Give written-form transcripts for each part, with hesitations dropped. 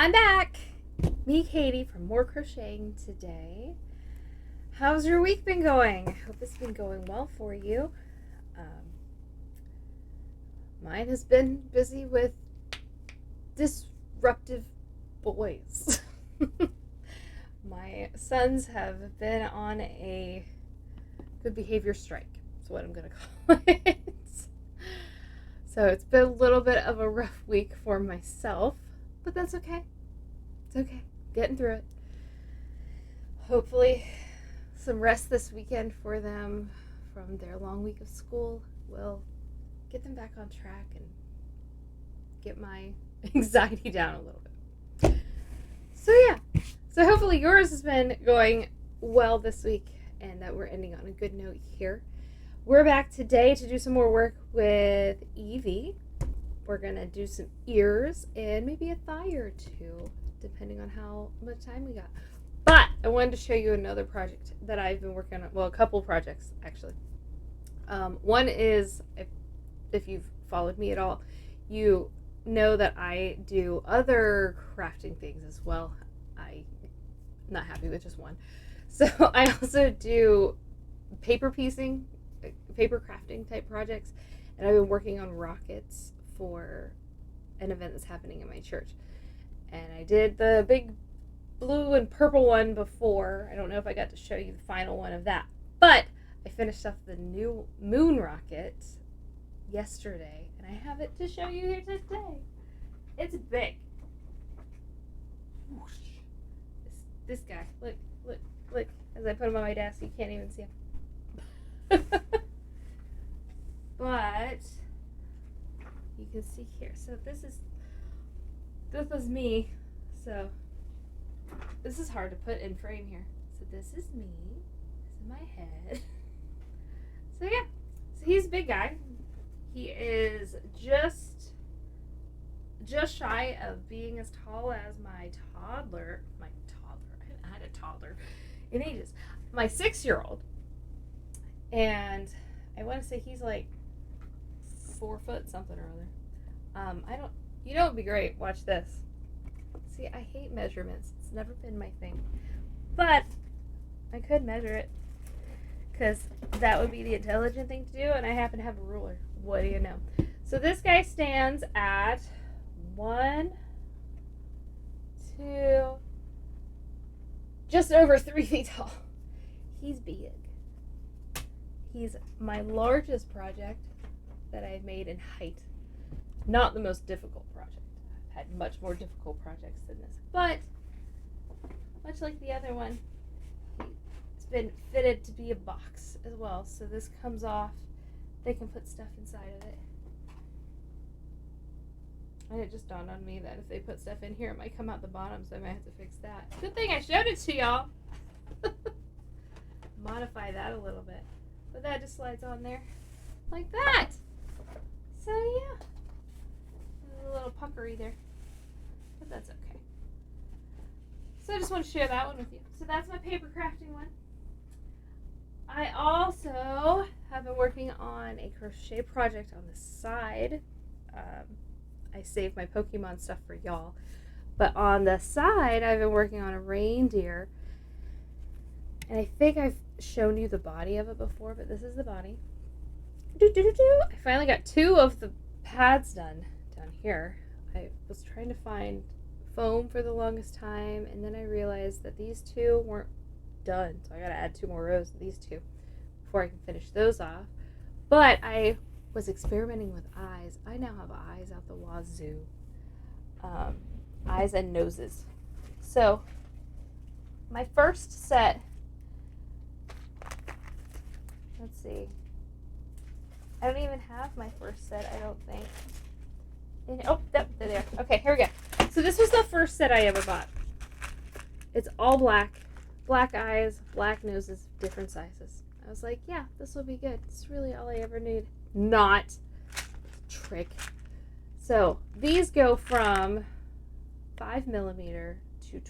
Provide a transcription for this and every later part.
I'm back. Me, Katie, from More Crocheting today. How's your week been going? I hope it's been going well for you. Mine has been busy with disruptive boys. My sons have been on a good behavior strike. That's what I'm going to call it. So it's been a little bit of a rough week for myself, but that's okay. It's okay. Getting through it. Hopefully some rest this weekend for them from their long week of school will get them back on track and get my anxiety down a little bit. So hopefully yours has been going well this week and that we're ending on a good note here. We're back today to do some more work with Eevee. We're going to do some ears and maybe a thigh or two, depending on how much time we got. But I wanted to show you another project that I've been working on. Well, a couple projects, actually. One is, if you've followed me at all, you know that I do other crafting things as well. I'm not happy with just one. So I also do paper piecing, paper crafting type projects, and I've been working on rockets for an event that's happening in my church. And I did the big blue and purple one before. I don't know if I got to show you the final one of that, but I finished off the new moon rocket yesterday, and I have it to show you here today. It's big. Whoosh. This guy, look, as I put him on my desk, you can't even see him. But you can see here. So this is me. So this is hard to put in frame here. So this is me. This is my head. So yeah. So he's a big guy. He is just shy of being as tall as my toddler. I haven't had a toddler in ages. My 6-year-old. And I want to say he's like 4 foot something or other. You know, it would be great. Watch this. See, I hate measurements. It's never been my thing. But I could measure it because that would be the intelligent thing to do, and I happen to have a ruler. What do you know? So this guy stands at 1, 2, just over 3 feet tall. He's big. He's my largest project that I've made in height. Not the most difficult project. I've had much more difficult projects than this. But, much like the other one, it's been fitted to be a box as well. So this comes off. They can put stuff inside of it. And it just dawned on me that if they put stuff in here, it might come out the bottom, so I might have to fix that. Good thing I showed it to y'all. Modify that a little bit. But that just slides on there like that. So yeah, there's a little puckery there, but that's okay. So I just want to share that one with you. So that's my paper crafting one. I also have been working on a crochet project on the side. I saved my Pokemon stuff for y'all, but on the side I've been working on a reindeer, and I think I've shown you the body of it before, but this is the body. I finally got 2 of the pads done down here. I was trying to find foam for the longest time, and then I realized that these 2 weren't done, so I gotta add 2 more rows of these 2 before I can finish those off. But I was experimenting with eyes. I now have eyes out the wazoo. Eyes and noses. So my first set, let's see, I don't even have my first set, I don't think. They're there. Okay, here we go. So this was the first set I ever bought. It's all black. Black eyes, black noses, different sizes. I was like, yeah, this will be good. It's really all I ever need. Not. Trick. So these go from 5mm to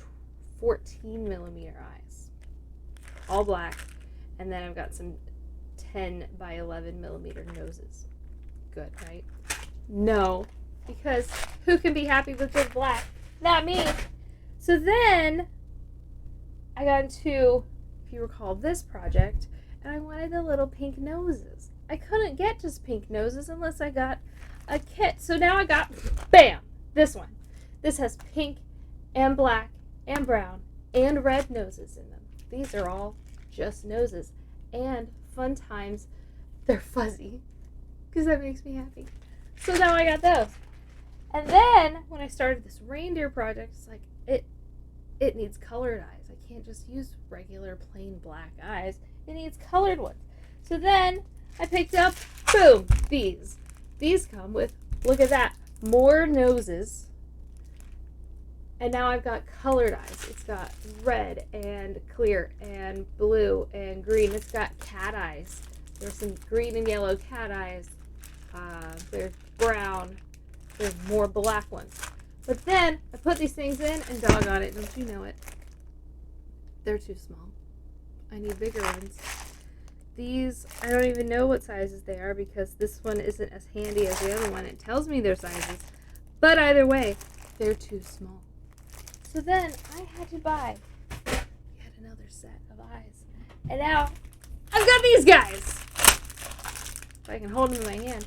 14mm eyes. All black. And then I've got some 10 by 11mm noses. Good, right? No, because who can be happy with just black? Not me. So then I got into, if you recall, this project, and I wanted the little pink noses. I couldn't get just pink noses unless I got a kit. So now I got, bam, this one. This has pink and black and brown and red noses in them. These are all just noses. And fun times, they're fuzzy because that makes me happy. So now I got those. And then when I started this reindeer project, it's like it needs colored eyes. I can't just use regular plain black eyes. It needs colored ones. So then I picked up, boom, these. These come with, look at that, more noses. And now I've got colored eyes. It's got red and clear and blue and green. It's got cat eyes. There's some green and yellow cat eyes. There's brown. There's more black ones. But then I put these things in and doggone it, don't you know it? They're too small. I need bigger ones. These, I don't even know what sizes they are because this one isn't as handy as the other one. It tells me their sizes. But either way, they're too small. So then I had to buy yet another set of eyes. And now I've got these guys. If I can hold them in my hand.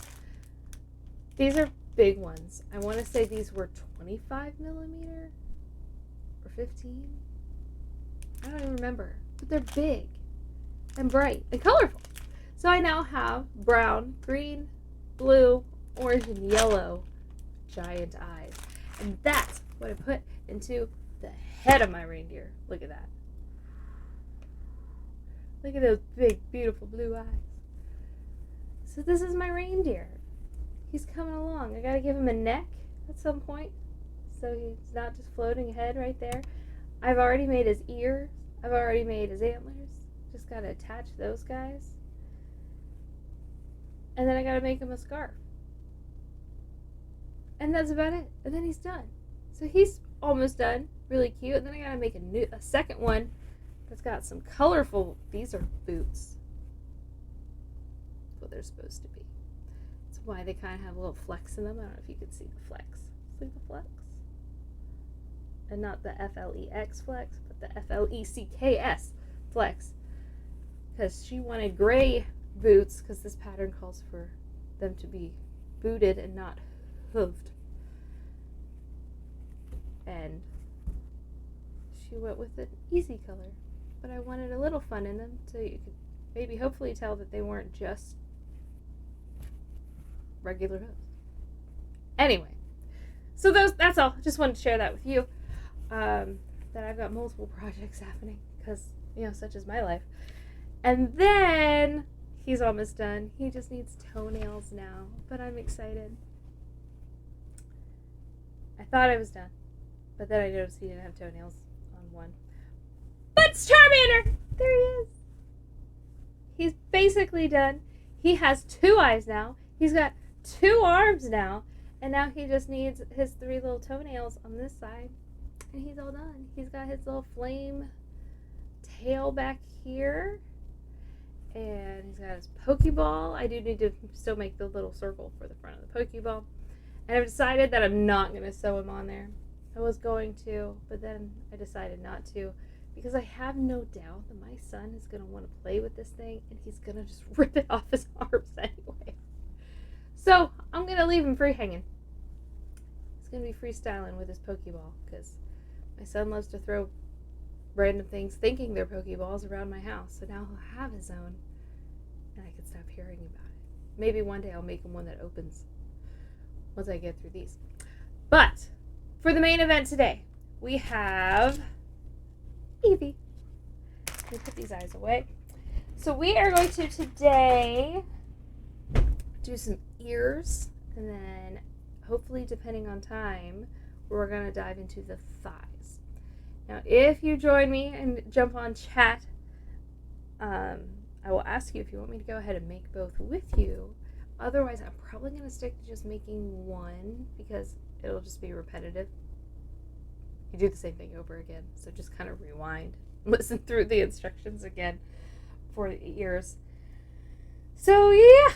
These are big ones. I want to say these were 25 millimeter or 15. I don't even remember. But they're big and bright and colorful. So I now have brown, green, blue, orange, and yellow giant eyes. And that's what I put into the head of my reindeer. Look at that. Look at those big, beautiful blue eyes. So this is my reindeer. He's coming along. I gotta give him a neck at some point so he's not just floating ahead right there. I've already made his ears. I've already made his antlers. Just gotta attach those guys. And then I gotta make him a scarf. And that's about it. And then he's done. So he's almost done. Really cute. And then I gotta make a second one that's got some colorful, these are boots. That's what they're supposed to be. That's why they kind of have a little flex in them. I don't know if you can see the flex. See the flex? And not the F-L-E-X flex, but the F-L-E-C-K-S flex. Because she wanted gray boots, because this pattern calls for them to be booted and not hooved. And she went with an easy color. But I wanted a little fun in them, so you could maybe hopefully tell that they weren't just regular hooves. Anyway, so that's all. Just wanted to share that with you. That I've got multiple projects happening because, such is my life. And then he's almost done. He just needs toenails now, but I'm excited. I thought I was done, but then I noticed he didn't have toenails on one. But it's Charmander! There he is. He's basically done. He has 2 eyes now. He's got 2 arms now. And now he just needs his 3 little toenails on this side. And he's all done. He's got his little flame tail back here. And he's got his Pokeball. I do need to still make the little circle for the front of the Pokeball. And I've decided that I'm not going to sew him on there. I was going to, but then I decided not to. Because I have no doubt that my son is going to want to play with this thing. And he's going to just rip it off his arms anyway. So I'm going to leave him free hanging. He's going to be freestyling with his Pokeball. Because my son loves to throw random things thinking they're Pokeballs around my house. So now he'll have his own. And I can stop hearing about it. Maybe one day I'll make him one that opens once I get through these. But for the main event today, we have Eevee. Let me put these eyes away. So we are going to today do some ears, and then hopefully, depending on time, we're going to dive into the thighs. Now, if you join me and jump on chat, I will ask you if you want me to go ahead and make both with you. Otherwise, I'm probably going to stick to just making one because it'll just be repetitive. You do the same thing over again, so just kind of rewind, listen through the instructions again for the ears. So yeah,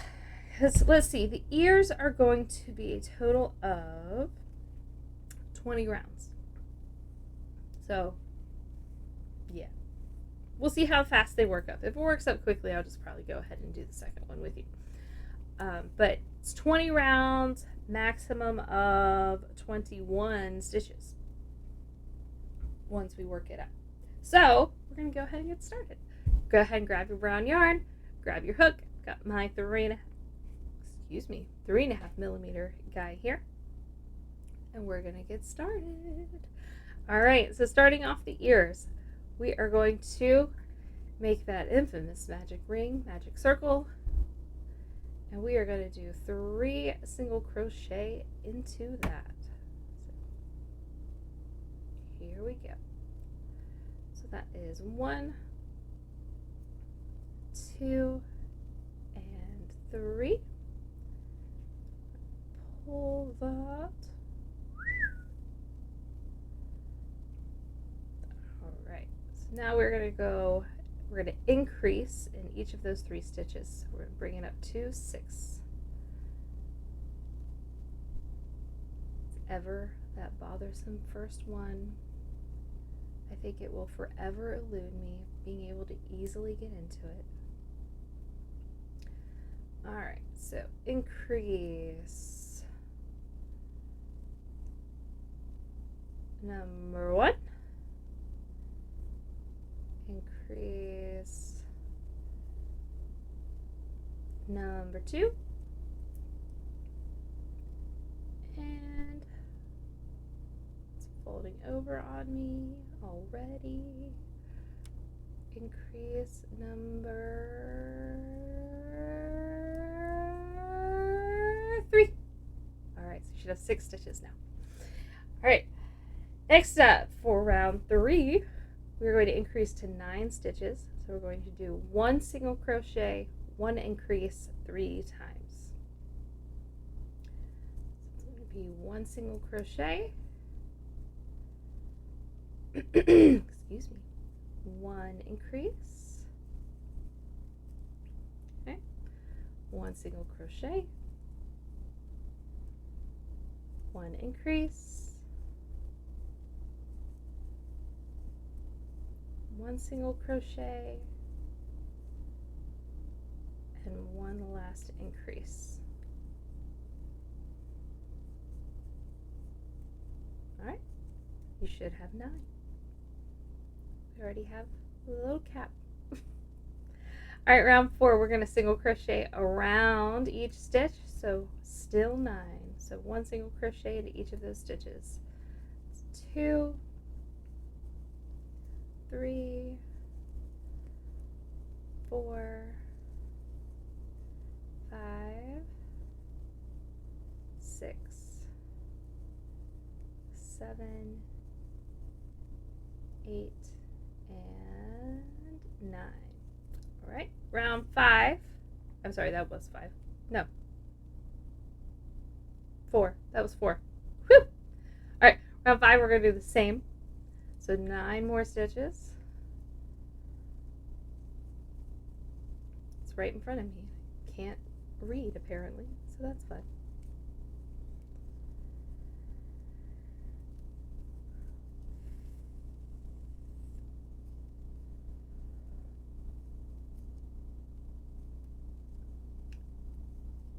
let's see, the ears are going to be a total of 20 rounds. So, yeah. We'll see how fast they work up. If it works up quickly, I'll just probably go ahead and do the second one with you. But it's 20 rounds, maximum of 21 stitches once we work it up. So, we're going to go ahead and get started. Go ahead and grab your brown yarn, grab your hook. Got my 3.5 millimeter guy here. And we're going to get started. All right, so starting off the ears, we are going to make that infamous magic ring, magic circle, and we are going to do 3 single crochet into that. So here we go. So that is 1, 2, and 3. Pull that. Now we're going to increase in each of those 3 stitches. We're going to bring it up to 6. If ever that bothersome first one, I think it will forever elude me being able to easily get into it. Alright, so increase number 1. Increase number 2, and it's folding over on me already. Increase number 3. All right, so you should have 6 stitches now. All right, next up for round 3. We're going to increase to 9 stitches. So we're going to do 1 single crochet, 1 increase 3 times. So it's going to be 1 single crochet. Excuse me. 1 increase. Okay. 1 single crochet. 1 increase. 1 single crochet, and 1 last increase. All right, you should have 9. We already have a little cap. All right, round 4, we're going to single crochet around each stitch, so still 9. So 1 single crochet into each of those stitches. It's 2, 3, 4, 5, 6, 7, 8, and 9. All right, round 5. I'm sorry, that was 5. No. 4. That was 4. Whew! All right, round 5, we're going to do the same. So 9 more stitches. It's right in front of me. Can't read apparently, so that's fun.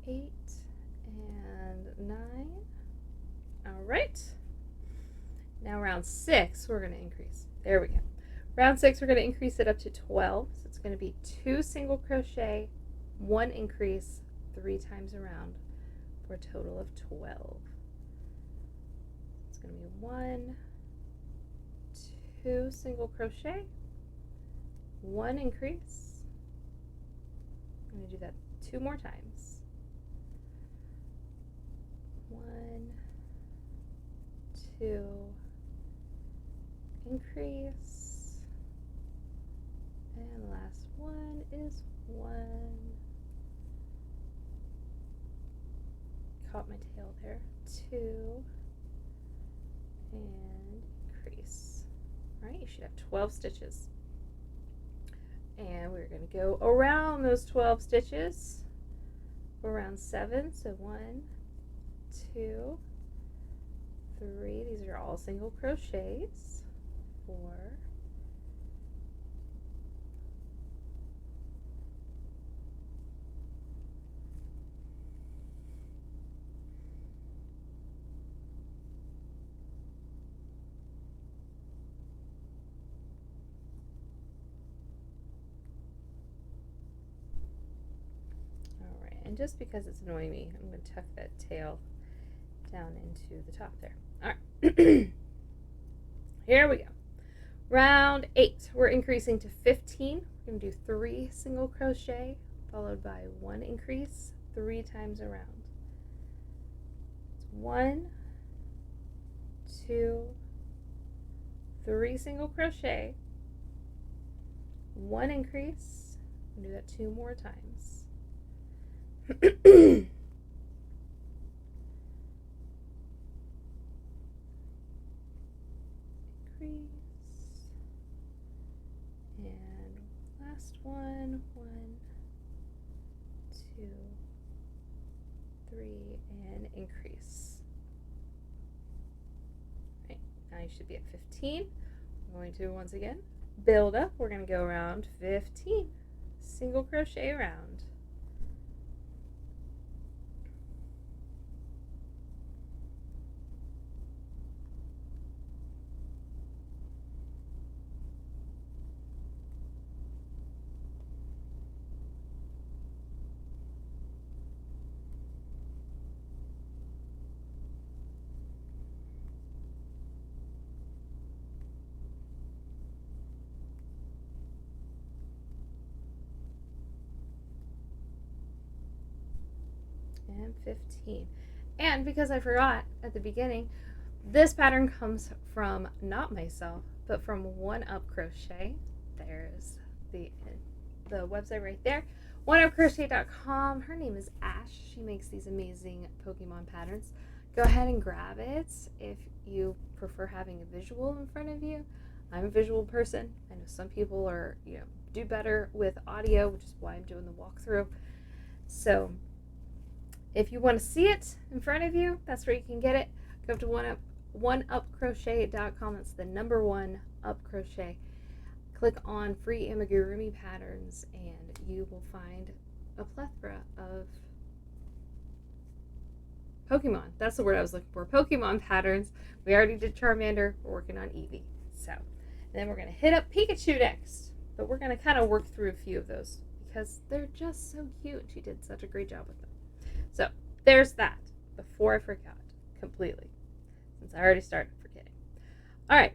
Eight and 9. All right. Now round 6, we're going to increase. There we go. Round 6, we're going to increase it up to 12. So it's going to be 2 single crochet, 1 increase, 3 times around for a total of 12. It's going to be 1, 2 single crochet, 1 increase. I'm going to do that 2 more times. 1, 2, increase, and the last one is 1. Caught my tail there. 2, and increase. All right, you should have 12 stitches. And we're going to go around those 12 stitches for round 7. So 1, 2, 3. These are all single crochets. 4. And just because it's annoying me, I'm going to tuck that tail down into the top there. All right. Here we go. Round 8. We're increasing to 15. We're going to do 3 single crochet followed by 1 increase 3 times around. It's 1, 2, 3 single crochet, 1 increase. I'm going to do that 2 more times. Increase, and last one, 1, 2, 3, and increase. Right, now you should be at 15. I'm going to once again build up. We're going to go around 15 single crochet around. And 15. And because I forgot at the beginning, this pattern comes from not myself, but from One Up Crochet. There's the website right there, oneupcrochet.com. Her name is Ash. She makes these amazing Pokemon patterns. Go ahead and grab it if you prefer having a visual in front of you. I'm a visual person. I know some people are, do better with audio, which is why I'm doing the walkthrough. So if you want to see it in front of you, that's where you can get it. Go to oneupcrochet.com. That's the number 1 up crochet. Click on free amigurumi patterns and you will find a plethora of Pokemon. That's the word I was looking for. Pokemon patterns. We already did Charmander. We're working on Eevee. So, and then we're going to hit up Pikachu next. But we're going to kind of work through a few of those because they're just so cute. She did such a great job with them. So there's that before I forgot completely, since I already started forgetting. All right,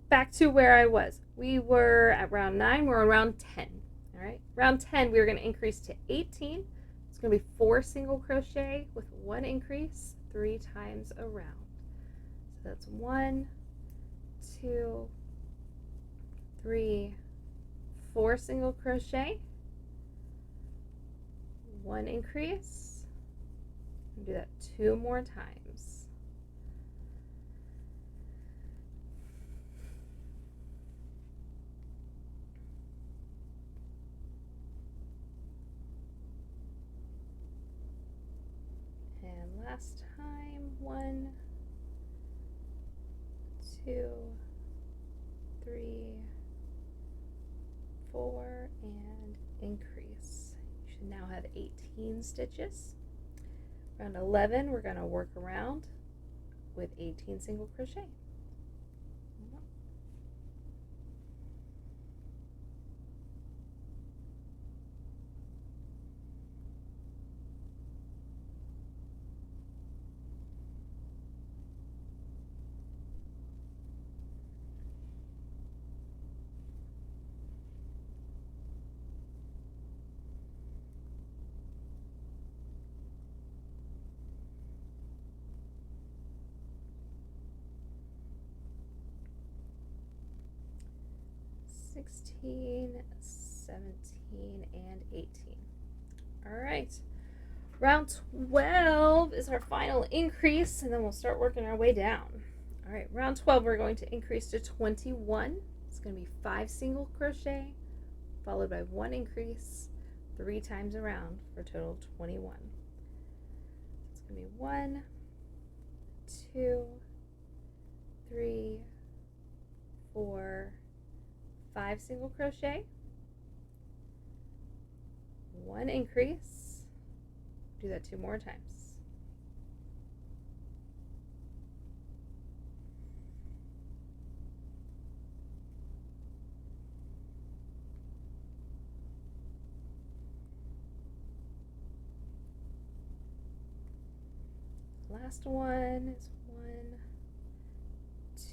back to where I was. We were at round 9. We're on round 10. All right, round 10, we're going to increase to 18. It's going to be 4 single crochet with 1 increase 3 times around. So that's 1, 2, 3, 4 single crochet, 1 increase. Do that 2 more times. And last time, 1, 2, 3, 4, and increase. You should now have 18 stitches. Round 11, we're going to work around with 18 single crochet. (16, 17, and 18). All right. Round 12 is our final increase, and then we'll start working our way down. All right, round 12, we're going to increase to 21. It's going to be 5 single crochet, followed by 1 increase 3 times around for a total of 21. It's going to be 1, 2, 3, 5 single crochet, 1 increase, do that 2 more times. Last one is 1,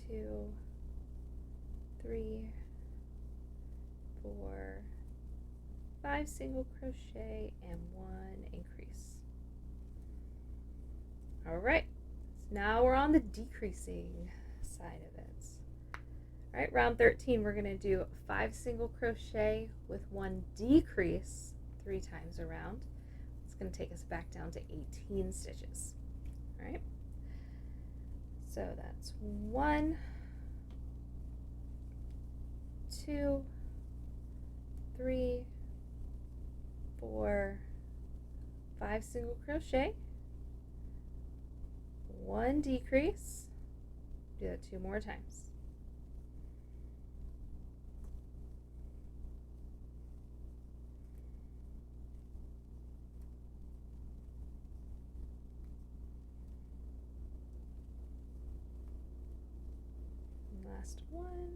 2, 3, 4, 5 single crochet and 1 increase. All right, so now we're on the decreasing side of it. All right, round 13, we're going to do 5 single crochet with 1 decrease 3 times around. It's going to take us back down to 18 stitches. All right, so that's 1, 2, 3, 4, 5 single crochet, 1 decrease, do that 2 more times. Last 1,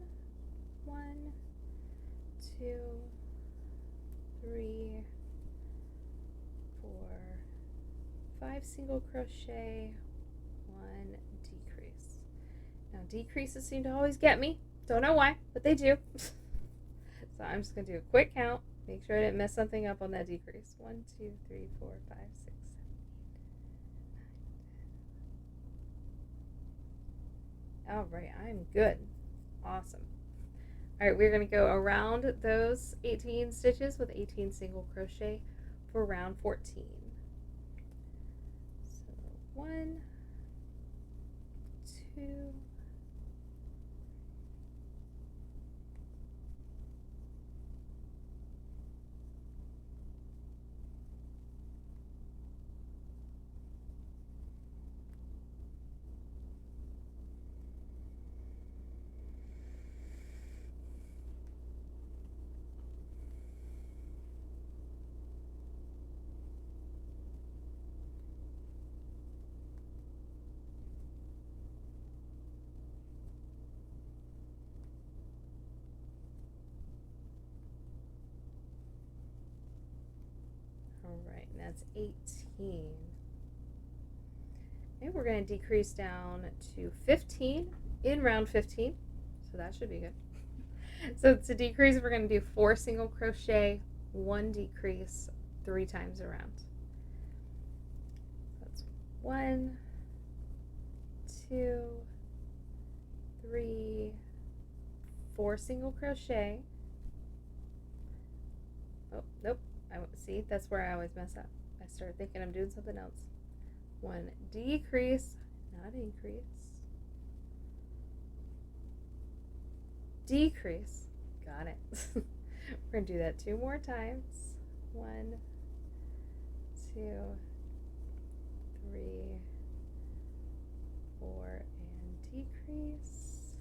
2, 3, 4, 5 single crochet, 1 decrease. Now decreases seem to always get me. Don't know why, but they do. So I'm just going to do a quick count. Make sure I didn't mess something up on that decrease. 1, 2, 3, 4, 5, 6, 7, 8, 9, 10. All right, I'm good. Awesome. All right, we're going to go around those 18 stitches with 18 single crochet for round 14. So 1, 2, all right, and that's 18. And we're going to decrease down to 15 in round 15, so that should be good. So to decrease, we're going to do 4 single crochet, 1 decrease 3 times around. That's 1, 2, 3, 4 single crochet. Oh, nope. See, that's where I always mess up. I start thinking I'm doing something else. 1 decrease, not increase. Decrease. Got it. We're going to do that 2 more times. 1, 2, 3, 4, and decrease.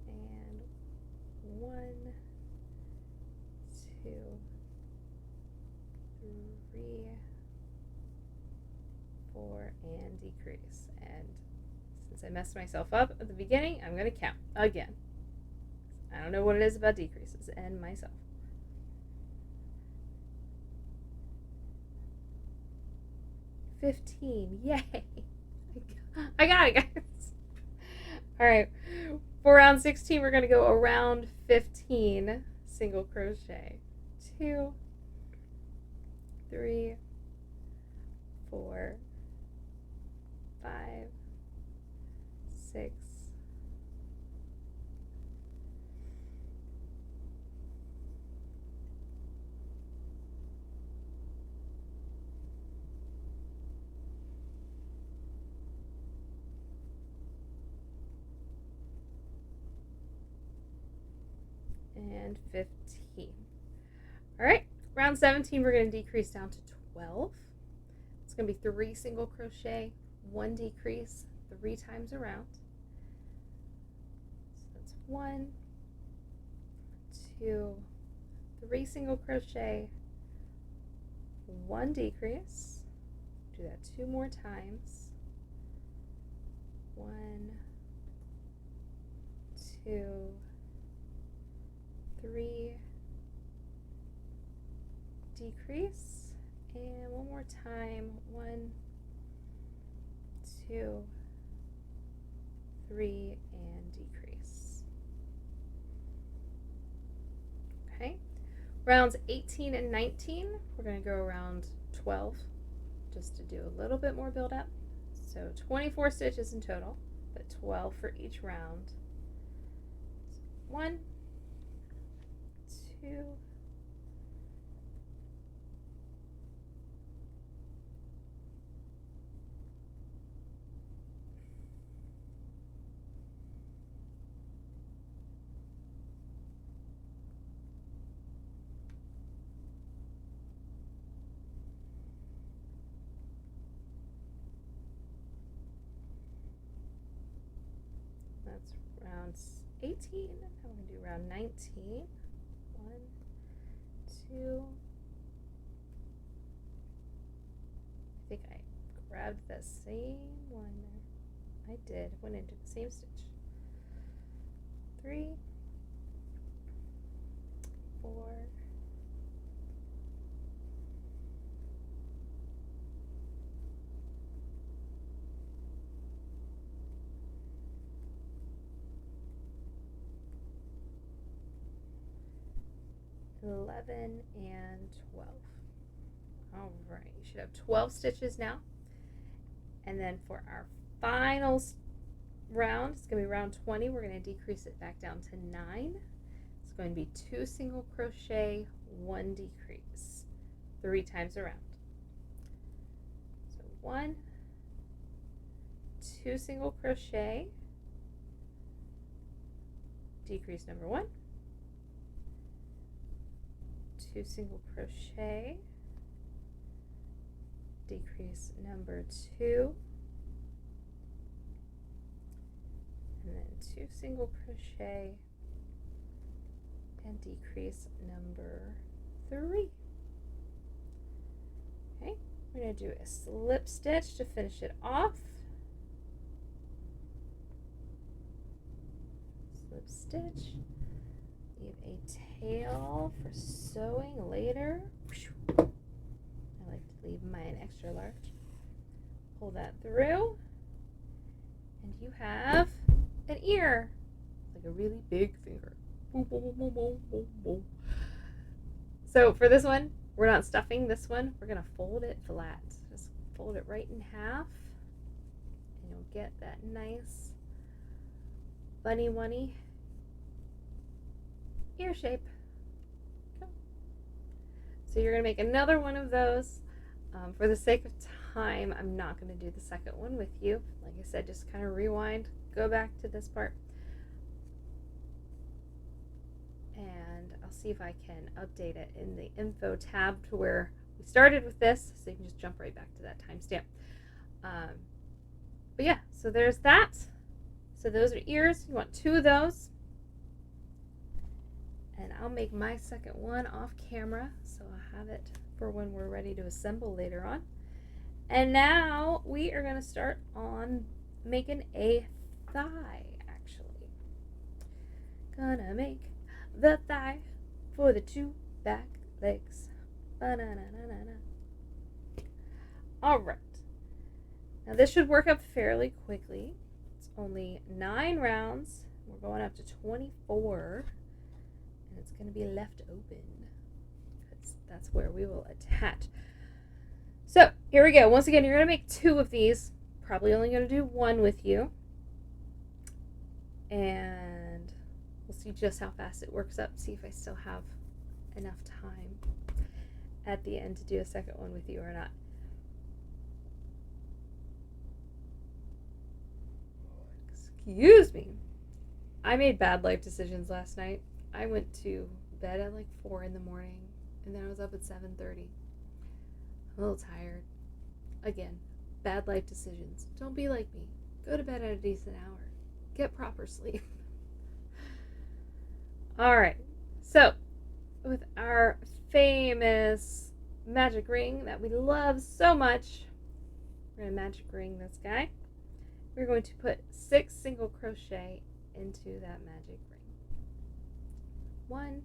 And 1, 2, 3, 4, and decrease. And since I messed myself up at the beginning, I'm going to count again. I don't know what it is about decreases and myself. 15, yay! I got it, guys. All right, for round 16, we're going to go around 15 single crochet. 2, 3, 4, 5, 6, 15. All right, round 17, we're going to decrease down to 12. It's going to be 3 single crochet, 1 decrease 3 times around. So that's 1, 2, 3 single crochet, 1 decrease. Do that 2 more times. 1, 2, 3, decrease, and 1 more time. 1, 2, 3, and decrease. Okay, rounds 18 and 19, we're going to go around 12 just to do a little bit more build up. So 24 stitches in total, but 12 for each round. 1, 2, 18. Now we're going to do round 19. 1, 2. I think I grabbed the same one there. I did. Went into the same stitch. 3, 4, 11 and 12. All right, you should have 12 stitches now. And then for our final round, it's going to be round 20. We're going to decrease it back down to 9. It's going to be 2 single crochet, 1 decrease, 3 times around. So 1, 2 single crochet, decrease number 1, 2 single crochet, decrease number 2, and then 2 single crochet and decrease number 3. Okay, we're going to do a slip stitch to finish it off. Slip stitch. Leave a tail for sewing later. I like to leave mine extra large. Pull that through, and you have an ear. It's like a really big finger. So for this one, we're not stuffing this one. We're going to fold it flat. Just fold it right in half, and you'll get that nice bunny-wunny ear shape. So you're going to make another one of those. For the sake of time, I'm not going to do the second one with you. Like I said, just kind of rewind, go back to this part, and I'll see if I can update it in the info tab to where we started with this, so you can just jump right back to that timestamp. But yeah, so there's that. So those are ears. You want 2 of those. And I'll make my second one off camera, so I'll have it for when we're ready to assemble later on. And now we are going to start on making a thigh, actually. Gonna make the thigh for the 2 back legs. Ba-na-na-na-na-na. All right. Now this should work up fairly quickly. It's only 9 rounds. We're going up to 24. And it's going to be left open because that's where we will attach. So here we go. Once again, you're going to make 2 of these. Probably only going to do 1 with you. And we'll see just how fast it works up. See if I still have enough time at the end to do a second one with you or not. Excuse me. I made bad life decisions last night. I went to bed at like 4 in the morning, and then I was up at 7:30. I'm a little tired. Again, bad life decisions. Don't be like me. Go to bed at a decent hour. Get proper sleep. All right. So, with our famous magic ring that we love so much, we're going to magic ring this guy. We're going to put 6 single crochet into that magic ring. 1,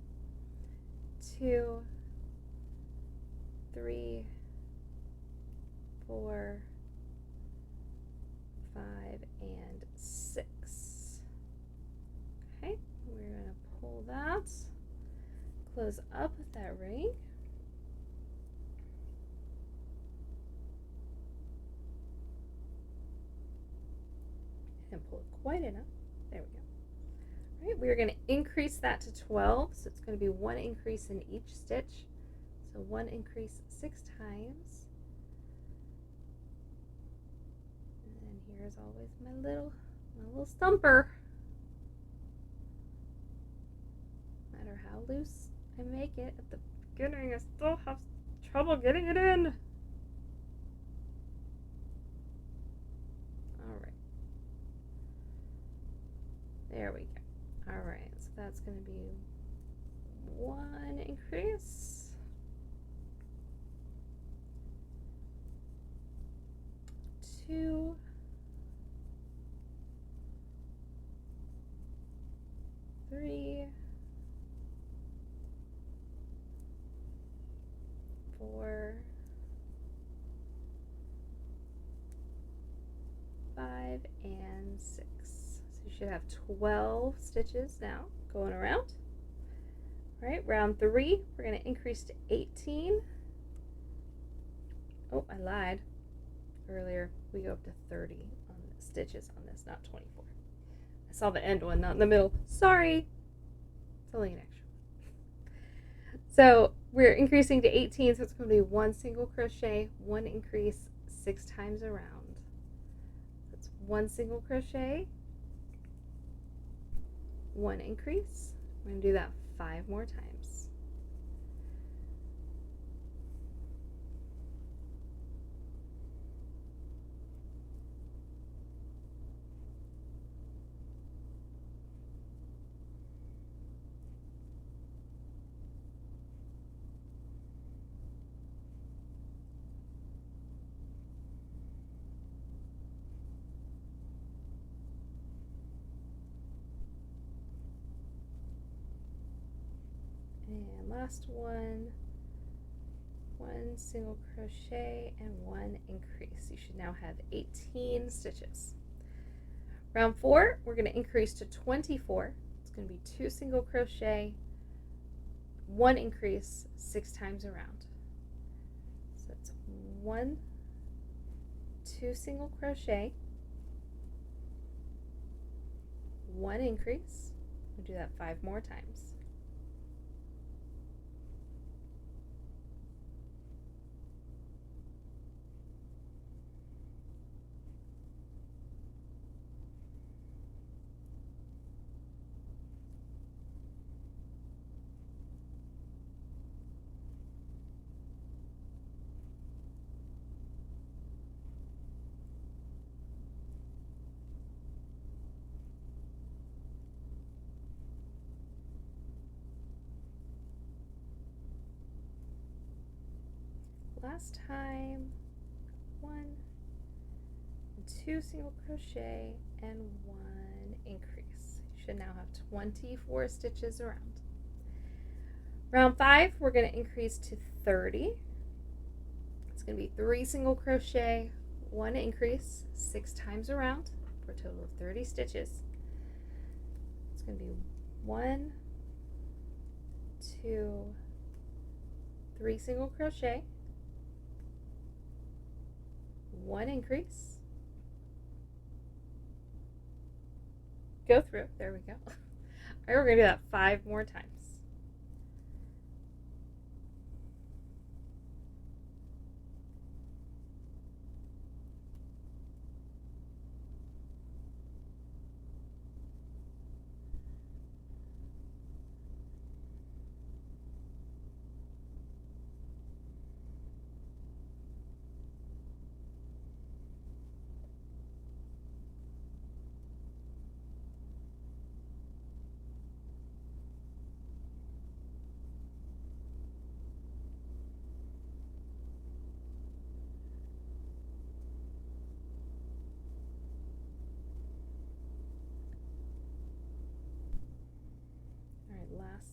2, 3, 4, 5, and 6. Okay, we're going to pull that, close up that ring. And pull it quite enough. There we go. All right, we're going to increase that to 12, so it's going to be 1 increase in each stitch. So 1 increase 6 times. And here's always my little stumper. No matter how loose I make it at the beginning, I still have trouble getting it in. There we go. All right, so that's going to be 1 increase. 2. 3. 4. 5 and 6. So you should have 12 stitches now going around. All right, round 3, we're going to increase to 18. Oh, I lied. Earlier, we go up to 30 on the stitches on this, not 24. I saw the end one, not in the middle. Sorry. It's only an extra one. So we're increasing to 18, so it's going to be 1 single crochet, 1 increase 6 times around. That's 1 single crochet, 1 increase. We're going to do that 5 more times. And last one, 1 single crochet and 1 increase. You should now have 18 stitches. Round 4, we're going to increase to 24. It's going to be 2 single crochet, 1 increase 6 times around. So it's 1, 2 single crochet, 1 increase. We'll do that 5 more times. Last time, 1, 2 single crochet and 1 increase. You should now have 24 stitches around. Round 5, we're going to increase to 30. It's going to be 3 single crochet, 1 increase 6 times around for a total of 30 stitches. It's going to be 1, 2, 3 single crochet, 1 increase, go through, there we go. All right, we're going to do that 5 more times.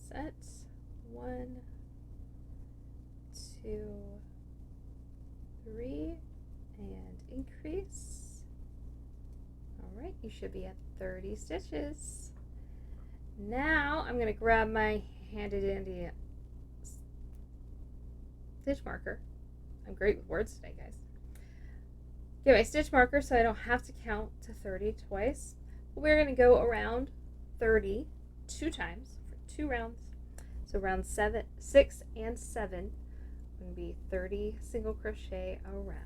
set. 1, 2, 3, and increase. All right, you should be at 30 stitches. Now I'm going to grab my handy dandy stitch marker. I'm great with words today, guys. Get my stitch marker so I don't have to count to 30 twice. We're going to go around 30 2 times for 2 rounds. So round 6 and 7 going to be 30 single crochet around.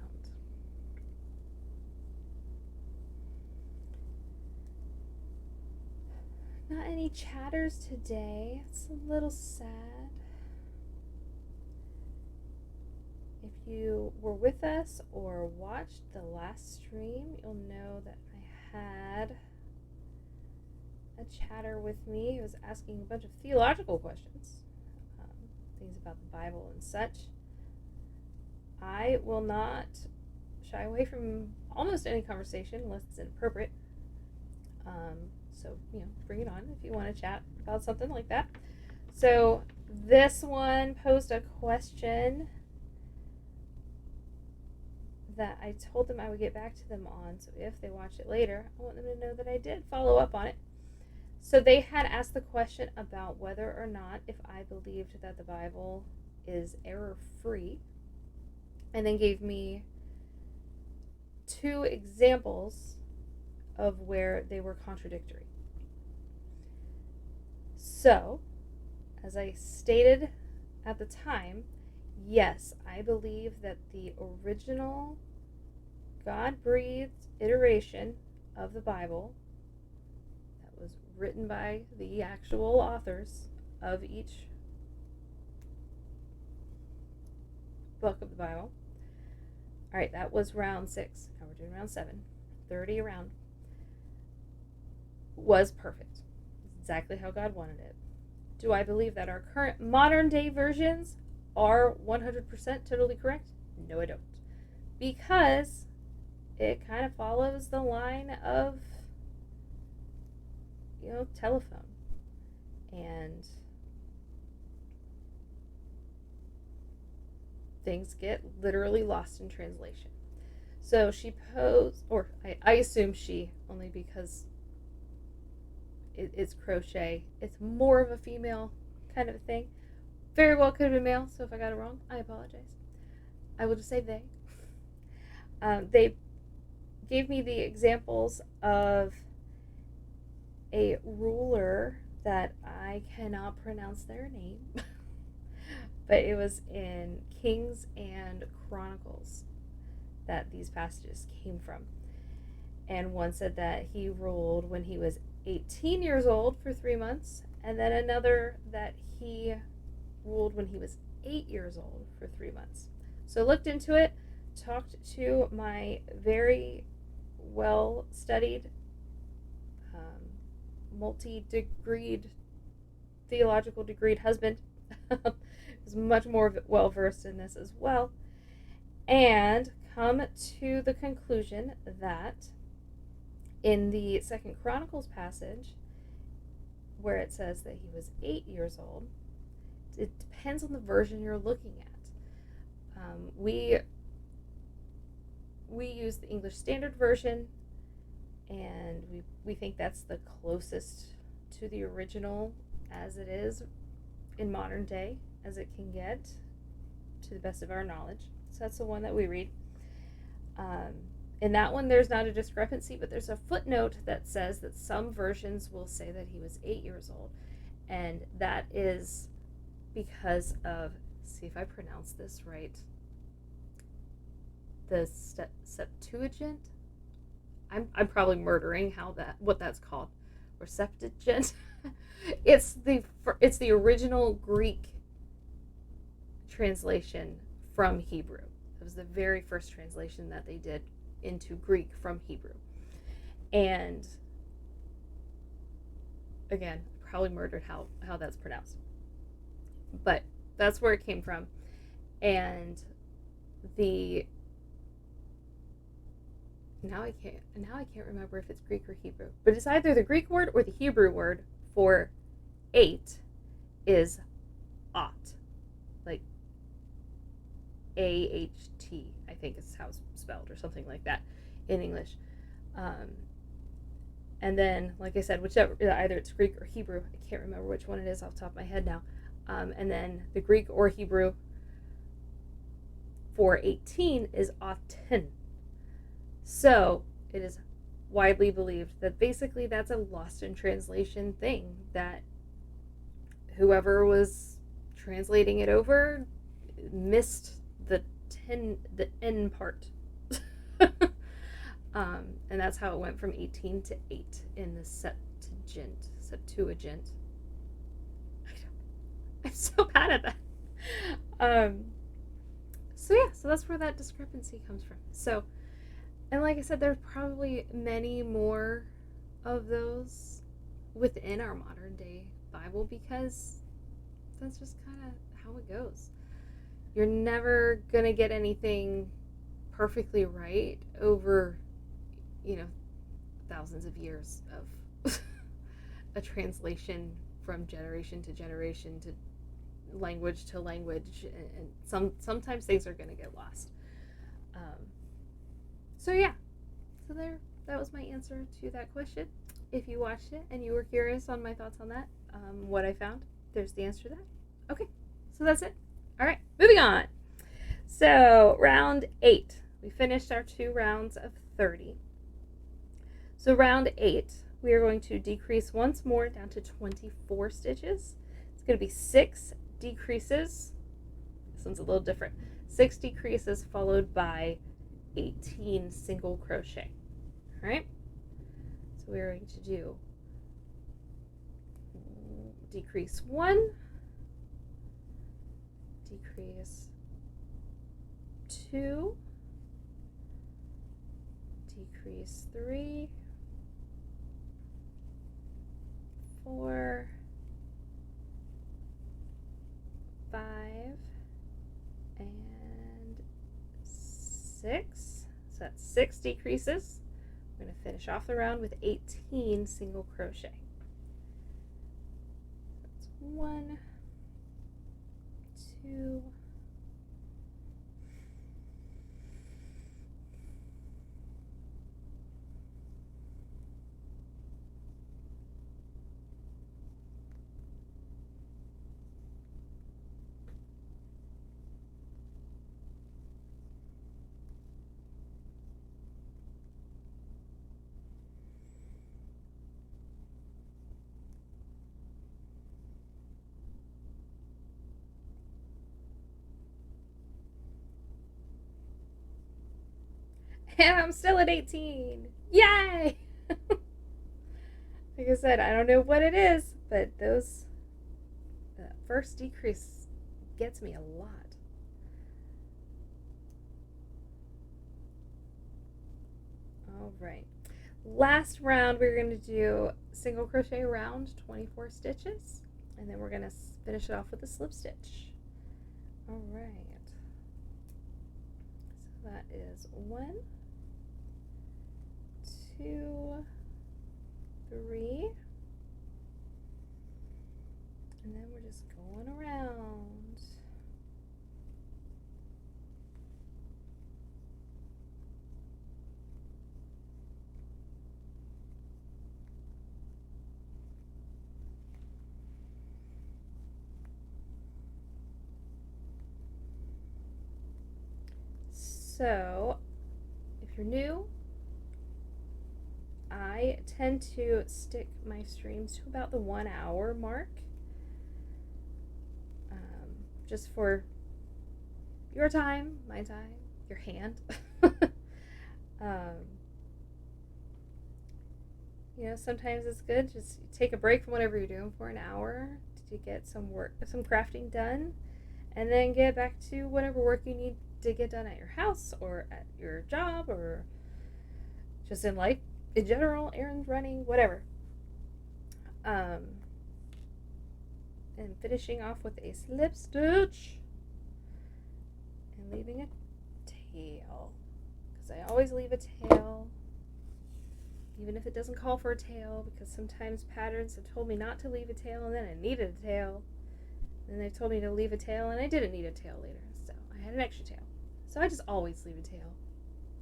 Not any chatters today. It's a little sad. If you were with us or watched the last stream, you'll know that I had a chatter with me who was asking a bunch of theological questions, things about the Bible and such. I will not shy away from almost any conversation unless it's inappropriate. So, bring it on if you want to chat about something like that. So this one posed a question that I told them I would get back to them on. So if they watch it later, I want them to know that I did follow up on it. So they had asked the question about whether or not if I believed that the Bible is error-free, and then gave me 2 examples of where they were contradictory. So, as I stated at the time, yes, I believe that the original God-breathed iteration of the Bible that was written by the actual authors of each book of the Bible. All right, that was round 6. Now we're doing round 7. 30 around. Was perfect. Exactly how God wanted it. Do I believe that our current modern day versions are 100% totally correct? No, I don't. Because it kind of follows the line of, telephone. And things get literally lost in translation. So she posed, or I assume she, only because it's crochet. It's more of a female kind of a thing. Very well could have been male, so if I got it wrong, I apologize. I will just say they. They gave me the examples of a ruler that I cannot pronounce their name, but it was in Kings and Chronicles that these passages came from. And one said that he ruled when he was 18 years old for 3 months, and then another that he ruled when he was 8 years old for 3 months. So looked into it, talked to my very well-studied, multi-degreed, theological degreed husband, who's much more well-versed in this as well, and come to the conclusion that in the 2nd Chronicles passage, where it says that he was 8 years old, it depends on the version you're looking at. We use the English Standard Version, and we think that's the closest to the original as it is in modern day as it can get, to the best of our knowledge. So that's the one that we read. In that one, there's not a discrepancy, but there's a footnote that says that some versions will say that he was 8 years old. And that is because of, see if I pronounce this right, the Septuagint. I'm probably murdering what that's called, or Septuagint. It's the original Greek translation from Hebrew. It was the very first translation that they did into Greek from Hebrew. And again, probably murdered how that's pronounced. But that's where it came from. And now I can't remember if it's Greek or Hebrew. But it's either the Greek word or the Hebrew word for 8 is Aht, like AHT, I think is how it's spelled, or something like that in English. And then, like I said, whichever, either it's Greek or Hebrew, I can't remember which one it is off the top of my head now. And then the Greek or Hebrew for 18 is Aten. So it is widely believed that basically that's a lost in translation thing, that whoever was translating it over missed the N part. And that's how it went from 18 to 8 in the Septuagint. I'm so bad at that. So yeah, so that's where that discrepancy comes from. So, and like I said, there's probably many more of those within our modern day Bible, because that's just kind of how it goes. You're never going to get anything perfectly right over, thousands of years of a translation from generation to generation to language, and sometimes things are going to get lost. So yeah, so that was my answer to that question. If you watched it and you were curious on my thoughts on that, what I found, there's the answer to that. Okay, so that's it. All right, moving on. So round 8, we finished our 2 rounds of 30. So round 8, we are going to decrease once more down to 24 stitches. It's going to be 6 decreases. This one's a little different. 6 decreases followed by 18 single crochet. All right? So we're going to do decrease 1, decrease 2, decrease 3, 4, 5, and 6. So that's 6 decreases. We're going to finish off the round with 18 single crochet. That's 1, 2, and I'm still at 18. Yay! Like I said, I don't know what it is, but the first decrease gets me a lot. All right. Last round, we're going to do single crochet around 24 stitches, and then we're going to finish it off with a slip stitch. All right. So that is 1, 2, 3, and then we're just going around. So, if you're new, I tend to stick my streams to about the 1 hour mark, just for your time, my time, your hand. Sometimes it's good just take a break from whatever you're doing for an hour to get some crafting done, and then get back to whatever work you need to get done at your house or at your job or just in life in general, errands running, whatever. And finishing off with a slip stitch and leaving a tail, because I always leave a tail even if it doesn't call for a tail, because sometimes patterns have told me not to leave a tail and then I needed a tail. And they told me to leave a tail, and I didn't need a tail later, so I had an extra tail. So I just always leave a tail.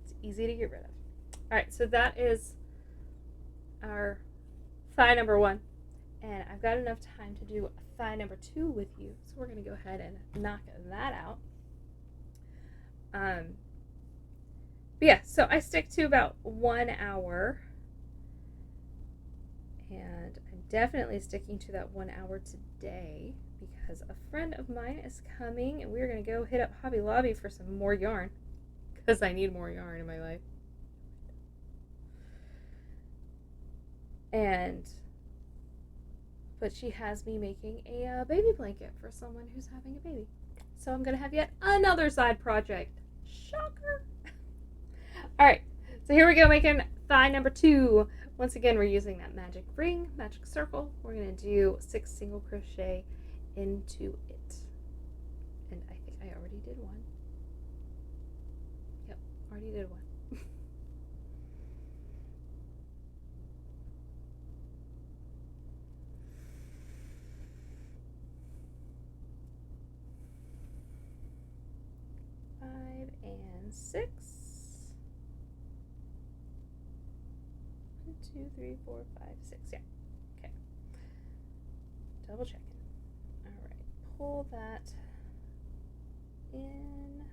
It's easy to get rid of. All right, so that is our thigh number 1. And I've got enough time to do thigh number 2 with you. So we're going to go ahead and knock that out. But yeah, so I stick to about 1 hour. And I'm definitely sticking to that 1 hour today because a friend of mine is coming and we're going to go hit up Hobby Lobby for some more yarn because I need more yarn in my life. But she has me making a baby blanket for someone who's having a baby. So I'm going to have yet another side project. Shocker! All right, so here we go making thigh number 2. Once again, we're using that magic ring, magic circle. We're going to do 6 single crochet into it. And I think I already did one. Yep, already did one. 5 and 6. 1, 2, 3, 4, 5, 6. Yeah. Okay. Double checking. All right. Pull that in.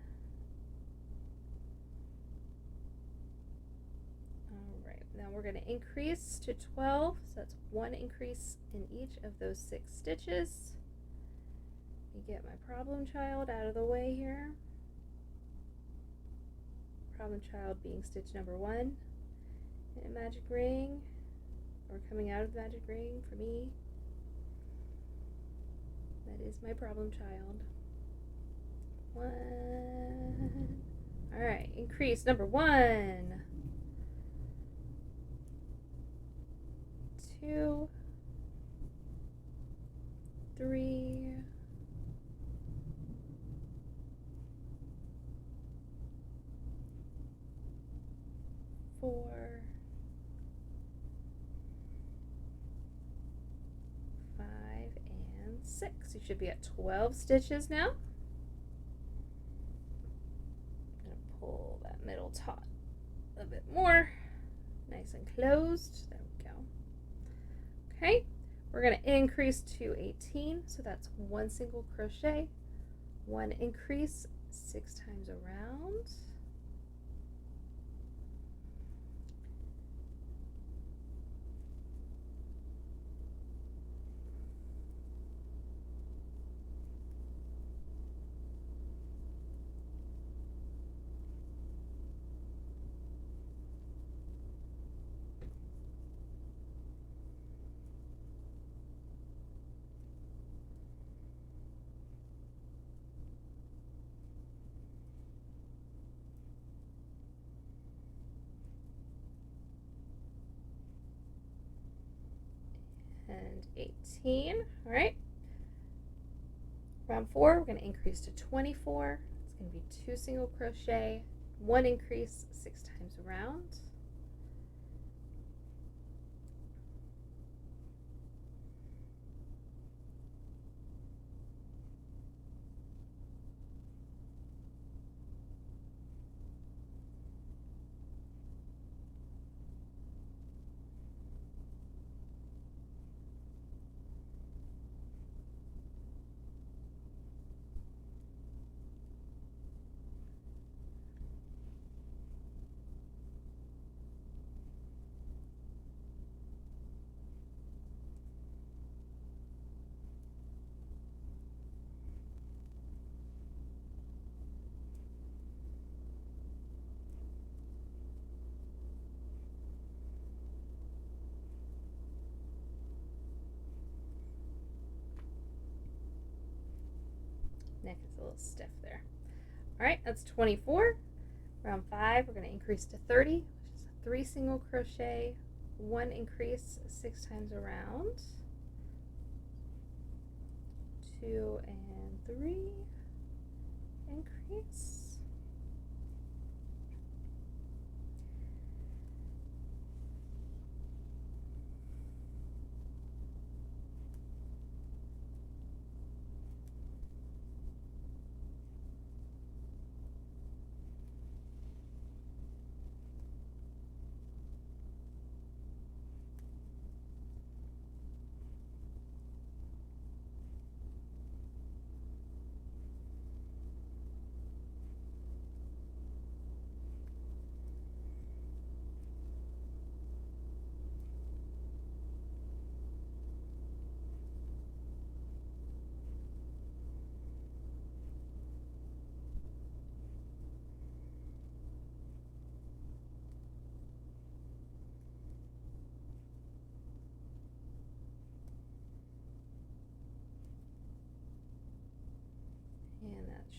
All right. Now we're going to increase to 12. So that's 1 increase in each of those 6 stitches. Let me get my problem child out of the way here. Problem child being stitch number 1 in a magic ring, or coming out of the magic ring for me. That is my problem child. 1. All right, increase number 1, 2, 3, 4, 5, and 6. You should be at 12 stitches now. I'm going to pull that middle taut a bit more. Nice and closed. There we go. Okay, we're going to increase to 18. So that's 1 single crochet, 1 increase, 6 times around. And 18. All right. Round 4, we're going to increase to 24. It's going to be 2 single crochet, 1 increase, 6 times around. Neck is a little stiff there. All right, that's 24. Round 5, we're going to increase to 30, which is 3 single crochet, 1 increase, 6 times around. 2 and 3, increase.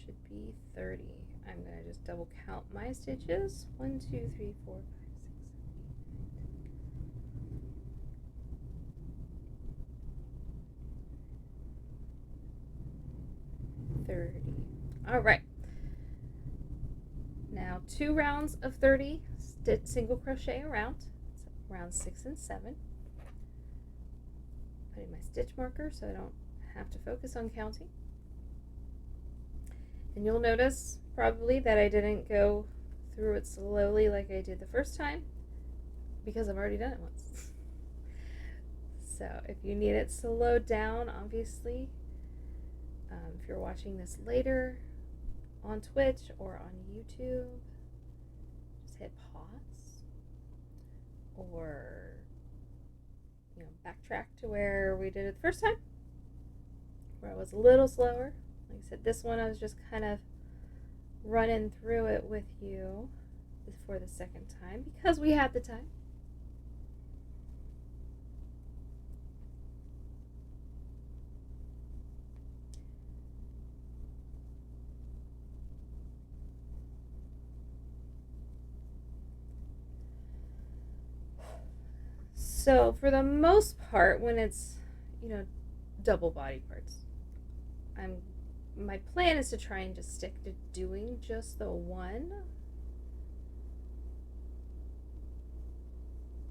should be 30. I'm going to just double count my stitches. 1, 2, 3, 4, 5, 6, 7, 8, 9, 10. 30. All right. Now 2 rounds of 30 single crochet around. So round 6 and 7. Putting my stitch marker so I don't have to focus on counting. And you'll notice probably that I didn't go through it slowly like I did the first time because I've already done it once. So if you need it slowed down, obviously, if you're watching this later on Twitch or on YouTube, just hit pause or backtrack to where we did it the first time, where I was a little slower. Like I said, this one I was just kind of running through it with you for the second time because we had the time. So for the most part, when it's, double body parts, my plan is to try and just stick to doing just the one.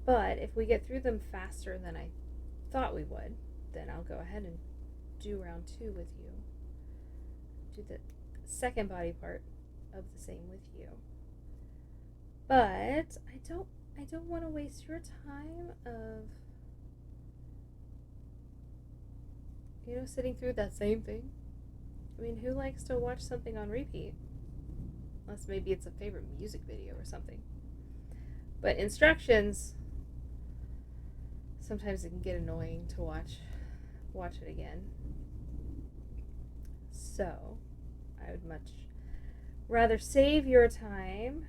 But if we get through them faster than I thought we would, then I'll go ahead and do round 2 with you. Do the second body part of the same with you. But I don't want to waste your time of sitting through that same thing. I mean, who likes to watch something on repeat? Unless maybe it's a favorite music video or something. But instructions, sometimes it can get annoying to watch it again. So, I would much rather save your time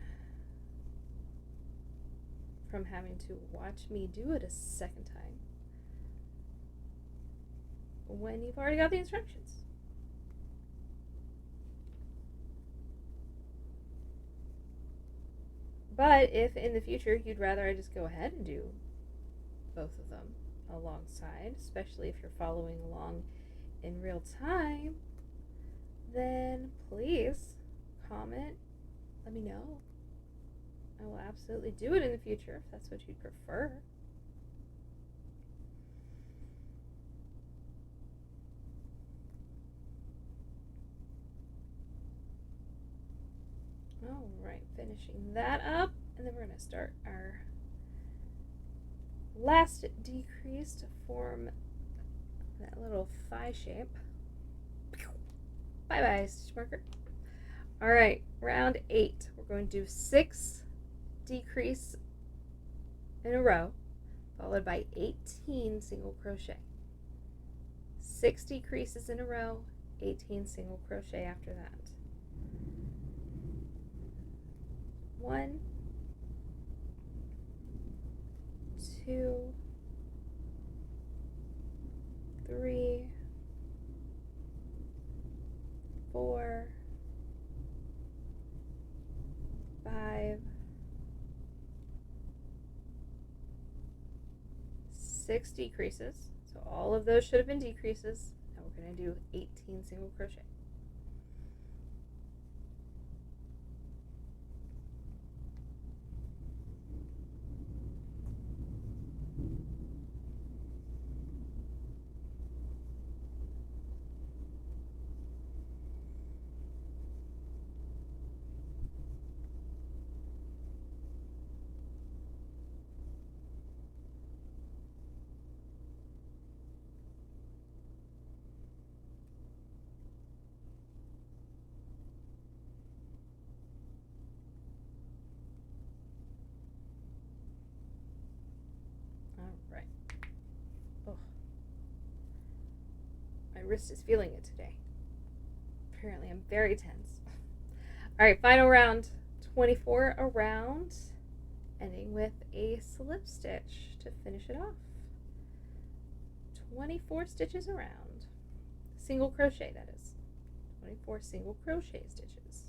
from having to watch me do it a second time when you've already got the instructions. But if in the future you'd rather I just go ahead and do both of them alongside, especially if you're following along in real time, then please comment, let me know. I will absolutely do it in the future if that's what you'd prefer. Alright, finishing that up, and then we're going to start our last decrease to form that little thigh shape. Bye bye, stitch marker. Alright, round 8. We're going to do 6 decrease in a row, followed by 18 single crochet. 6 decreases in a row, 18 single crochet after that. 1, 2, 3, 4, 5, 6 decreases. So all of those should have been decreases. Now we're going to do 18 single crochet. Alright. Oh. My wrist is feeling it today. Apparently I'm very tense. Alright, final round. 24 around, ending with a slip stitch to finish it off. 24 stitches around. Single crochet, that is. 24 single crochet stitches.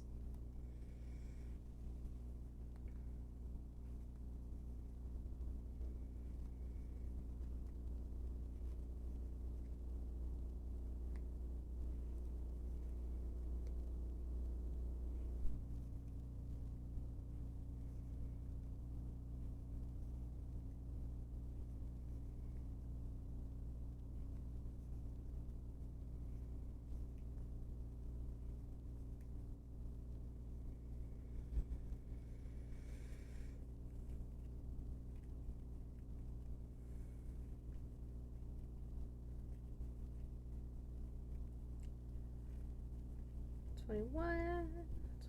"21,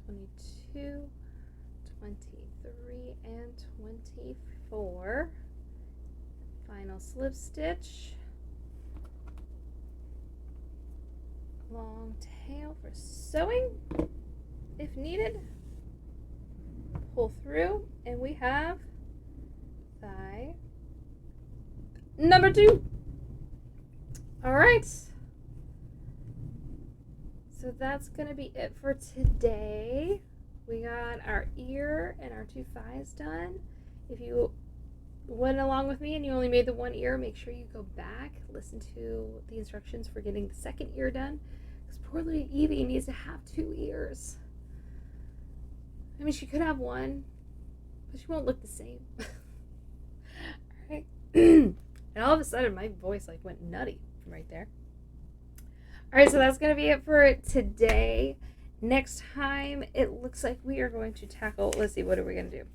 22, 23, and 24. Final slip stitch. Long tail for sewing if needed. Pull through, and we have thigh number 2. All right. So that's going to be it for today. We got our ear and our 2 thighs done. If you went along with me and you only made the 1 ear, make sure you go back, listen to the instructions for getting the 2nd ear done, because poor little Eevee needs to have 2 ears. I mean, she could have 1, but she won't look the same. All right. And all of a sudden, my voice like went nutty right there. All right, so that's going to be it for today. Next time, it looks like we are going to tackle, let's see, what are we going to do?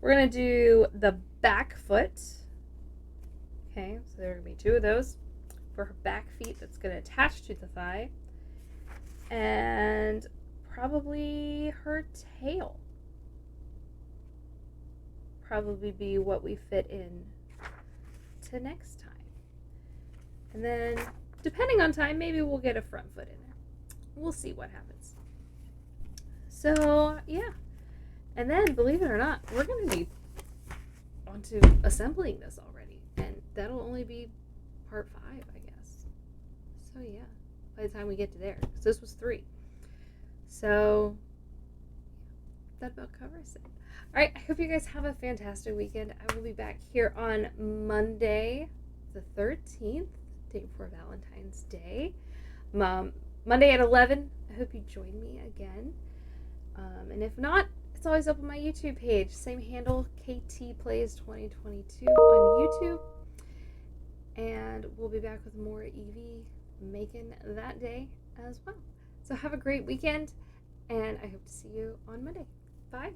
We're going to do the back foot. Okay, so there are going to be 2 of those for her back feet that's going to attach to the thigh. And probably her tail. Probably be what we fit in to next time. And then, depending on time, maybe we'll get a front foot in there. We'll see what happens. So, yeah. And then, believe it or not, we're going to be onto assembling this already. And that'll only be part 5, I guess. So, yeah. By the time we get to there. Because this was 3. So, that about covers it. All right. I hope you guys have a fantastic weekend. I will be back here on Monday, the 13th. Day before Valentine's Day. Monday at 11. I hope you join me again. And if not, it's always up on my YouTube page. Same handle, KT Plays 2022 on YouTube. And we'll be back with more Eevee making that day as well. So have a great weekend, and I hope to see you on Monday. Bye.